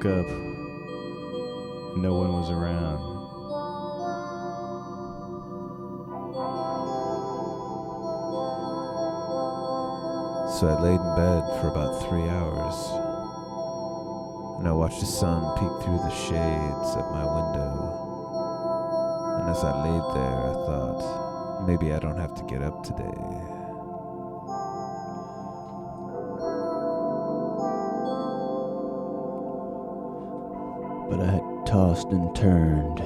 woke up. No one was around. So I laid in bed for about 3 hours, and I watched the sun peek through the shades of my window. And as I laid there, I thought, maybe I don't have to get up today. But I tossed and turned,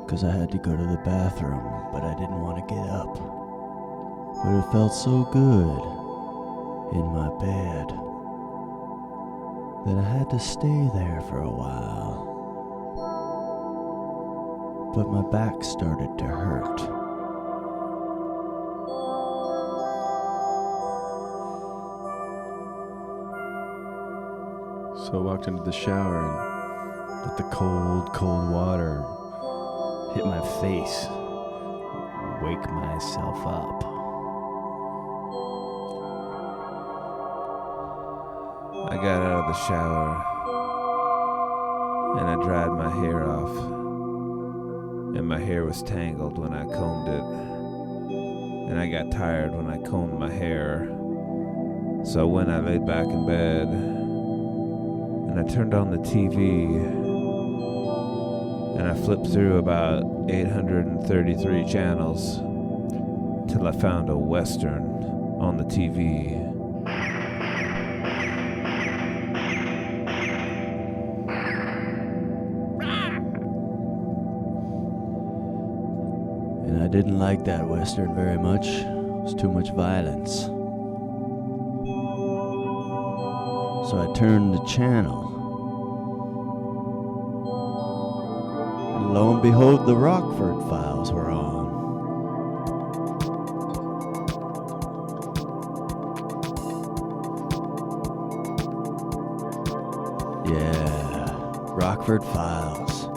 because I had to go to the bathroom, but I didn't want to get up. But it felt so good in my bed that I had to stay there for a while. But my back started to hurt. So I walked into the shower and let the cold, cold water hit my face, wake myself up. I got out of the shower, and I dried my hair off, and my hair was tangled when I combed it, and I got tired when I combed my hair. So when I laid back in bed, and I turned on the TV, and I flipped through about 833 channels till I found a Western on the TV. And I didn't like that Western very much. It was too much violence. So I turned the channel. And lo and behold, the Rockford Files were on. Yeah, Rockford Files.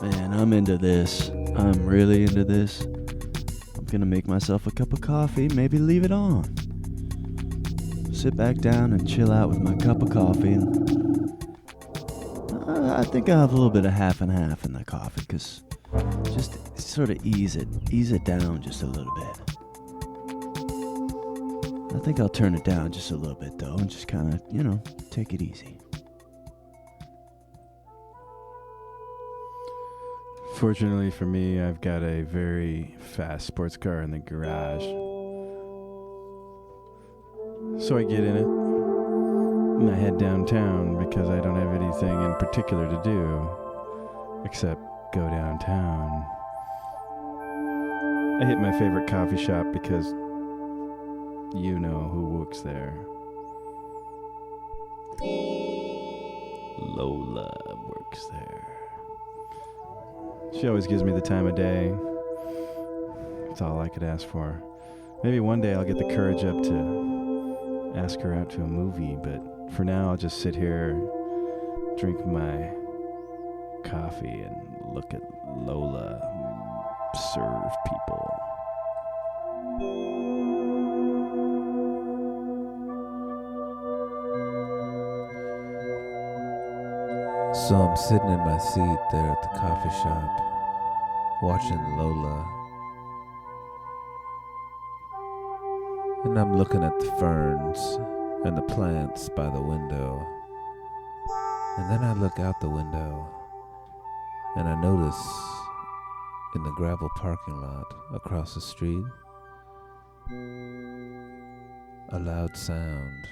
Man, I'm into this. I'm really into this. I'm gonna make myself a cup of coffee, maybe leave it on. Sit back down and chill out with my cup of coffee. I think I'll have a little bit of half and half in the coffee, because just sort of ease it down just a little bit. I think I'll turn it down just a little bit though, and just kind of, take it easy. Fortunately for me, I've got a very fast sports car in the garage. So I get in it, and I head downtown because I don't have anything in particular to do except go downtown. I hit my favorite coffee shop because you know who works there. Lola works there. She always gives me the time of day. That's all I could ask for. Maybe one day I'll get the courage up to ask her out to a movie, but for now I'll just sit here, drink my coffee, and look at Lola serve people. So I'm sitting in my seat there at the coffee shop, watching Lola. And I'm looking at the ferns and the plants by the window. And then I look out the window, and I notice in the gravel parking lot across the street a loud sound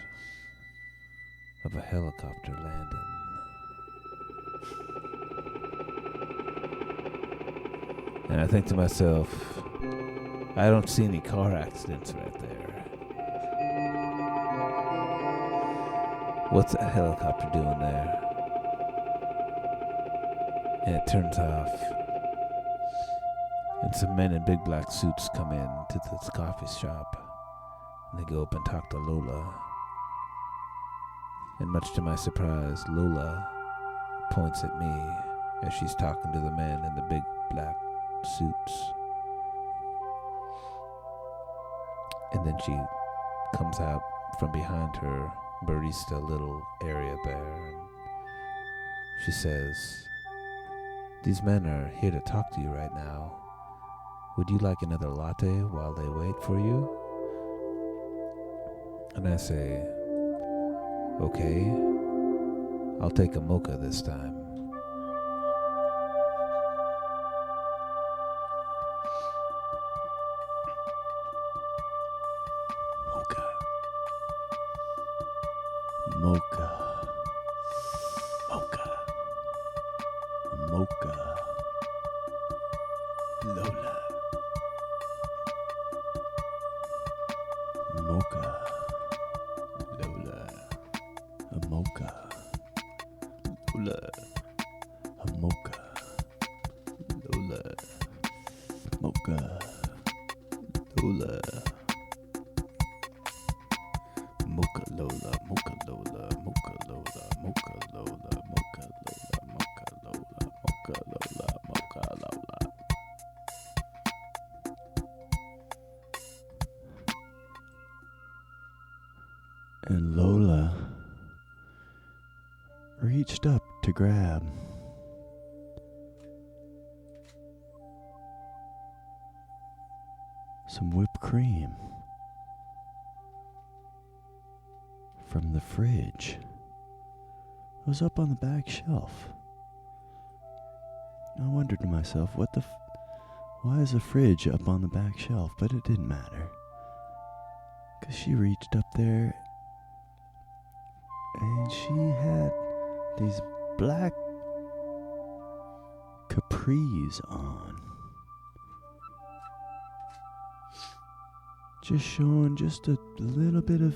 of a helicopter landing. And I think to myself, I don't see any car accidents right there. What's that helicopter doing there? And it turns off, and some men in big black suits come in to this coffee shop, and they go up and talk to Lola. And much to my surprise, Lola points at me as she's talking to the men in the big black suits. And then she comes out from behind her barista little area there, and she says, "These men are here to talk to you right now. Would you like another latte while they wait for you?" And I say, "Okay, I'll take a mocha this time." Mocha. Mocha. Mocha. Lola. Mocha. Lola. A mocha. Lola. A mocha. Lola. Mocha. Lola. Moca Lola, Moca Lola, Moca Lola, Moca Lola, Moca Lola, Moca Lola, Moca Lola, Moca Lola. And Lola reached up to grab some whipped cream from the fridge. It was up on the back shelf. I wondered to myself, why is the fridge up on the back shelf? But it didn't matter, 'cause she reached up there and she had these black capris on, just showing just a little bit of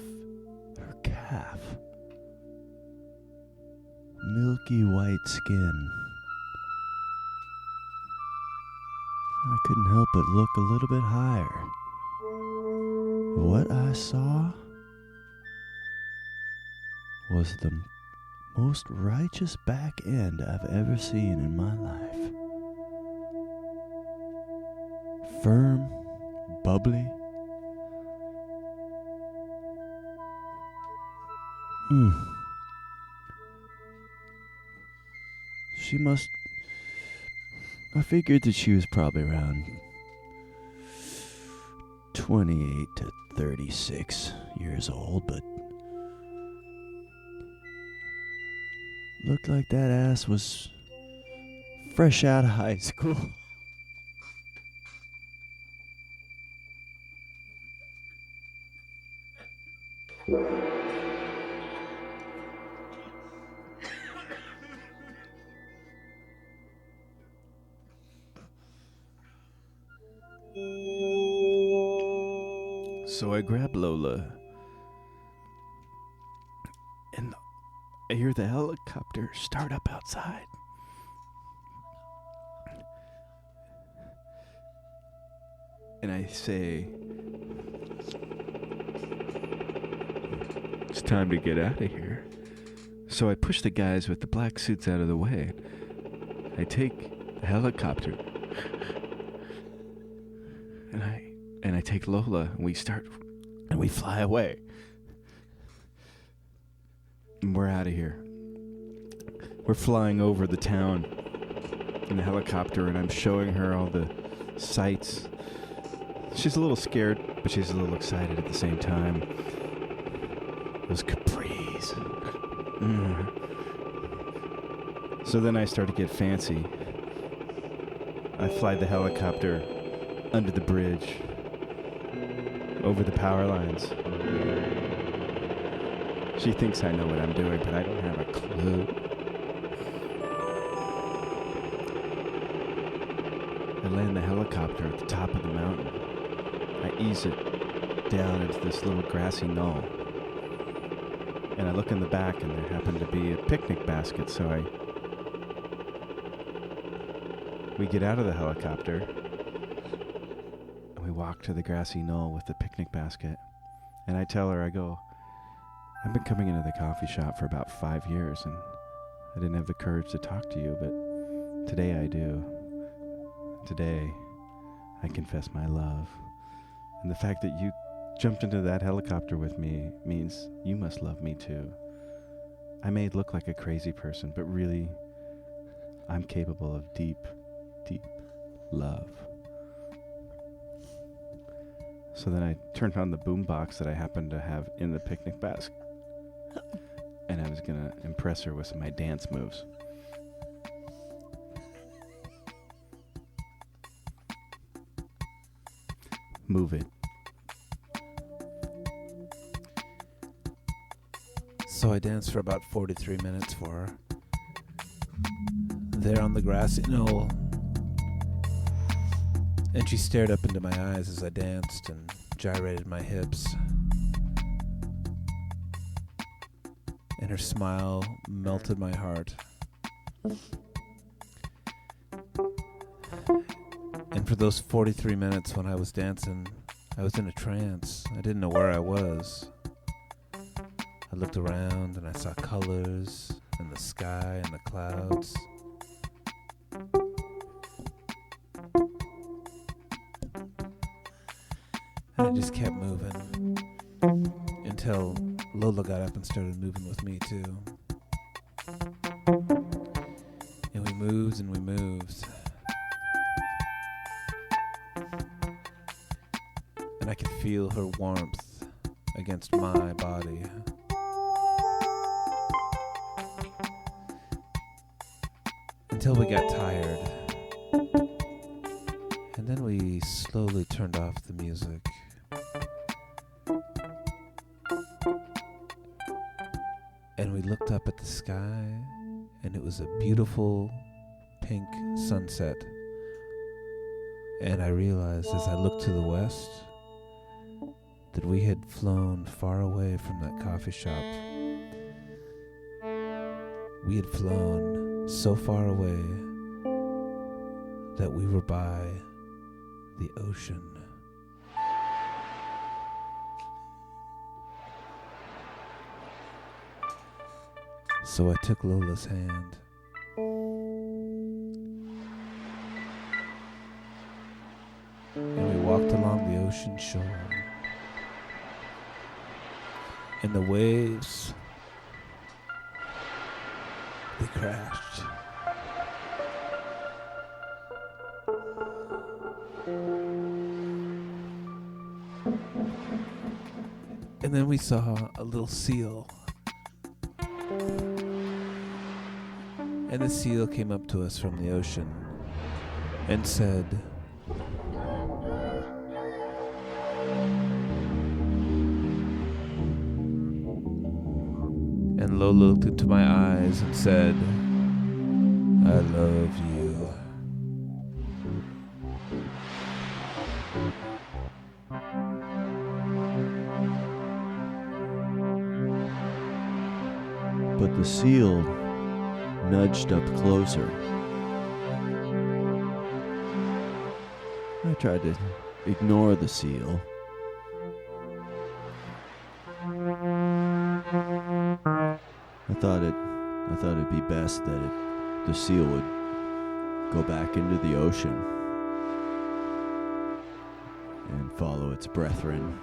her calf. Milky white skin. I couldn't help but look a little bit higher. What I saw was the most righteous back end I've ever seen in my life. Firm, bubbly. I figured that she was probably around 28 to 36 years old, but looked like that ass was fresh out of high school. So I grab Lola, and I hear the helicopter start up outside. And I say, "It's time to get out of here." So I push the guys with the black suits out of the way. I take the helicopter, and I take Lola, and we fly away. And we're out of here. We're flying over the town in the helicopter, and I'm showing her all the sights. She's a little scared, but she's a little excited at the same time. Those capris. So then I start to get fancy. I fly the helicopter under the bridge, over the power lines. She thinks I know what I'm doing, but I don't have a clue. I land the helicopter at the top of the mountain. I ease it down into this little grassy knoll. And I look in the back, and there happened to be a picnic basket, so we get out of the helicopter, and we walk to the grassy knoll with the picnic basket. And I tell her, I go, "I've been coming into the coffee shop for about 5 years, and I didn't have the courage to talk to you, but today I do. Today, I confess my love. And the fact that you jumped into that helicopter with me means you must love me too. I may look like a crazy person, but really, I'm capable of deep, deep love. So then I turned on the boombox that I happened to have in the picnic basket, and I was going to impress her with some of my dance moves. Move it. So I danced for about 43 minutes for her. There on the grassy knoll. And she stared up into my eyes as I danced and gyrated my hips. And her smile melted my heart. And for those 43 minutes when I was dancing, I was in a trance. I didn't know where I was. I looked around and I saw colors and the sky and the clouds. And I just kept moving until Lola got up and started moving with me too. And we moved and we moved. And I could feel her warmth against my body. Until we got tired. And then we slowly turned off the music. And we looked up at the sky, and it was a beautiful pink sunset. And I realized as I looked to the west that we had flown far away from that coffee shop. We had flown so far away that we were by the ocean. So I took Lola's hand. And we walked along the ocean shore. And the waves, they crashed. And then we saw a little seal. And the seal came up to us from the ocean and said, and Lola looked into my eyes and said, I love you. But the seal nudged up closer. I tried to ignore the seal. I thought it'd be best that the seal would go back into the ocean and follow its brethren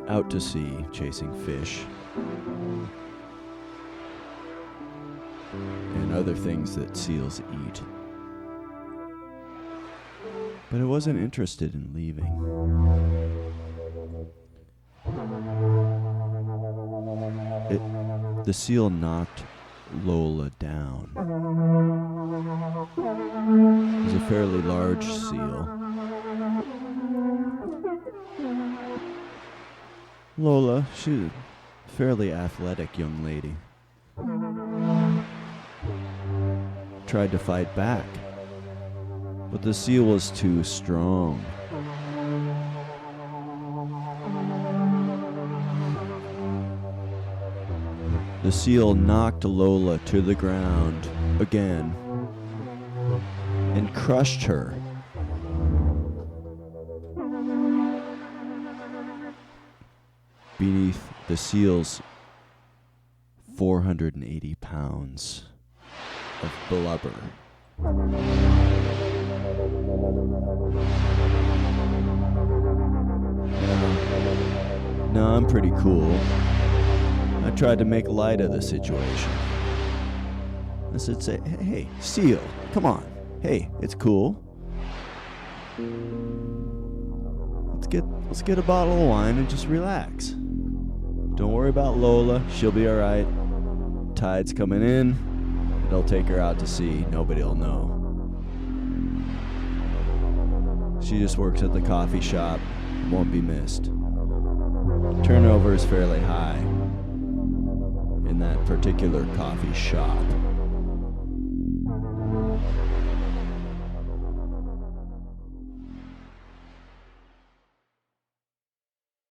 out to sea chasing fish and other things that seals eat. But it wasn't interested in leaving. The seal knocked Lola down. It was a fairly large seal. Lola, she's a fairly athletic young lady. Tried to fight back, but the seal was too strong. The seal knocked Lola to the ground again and crushed her. Beneath the seal's 480 pounds of blubber. no, I'm pretty cool. I tried to make light of the situation. I said, hey, Seal, come on. Hey, it's cool. Let's get a bottle of wine and just relax. Don't worry about Lola. She'll be alright. Tide's coming in. It'll take her out to sea. Nobody'll know. She just works at the coffee shop. Won't be missed. Turnover is fairly high in that particular coffee shop.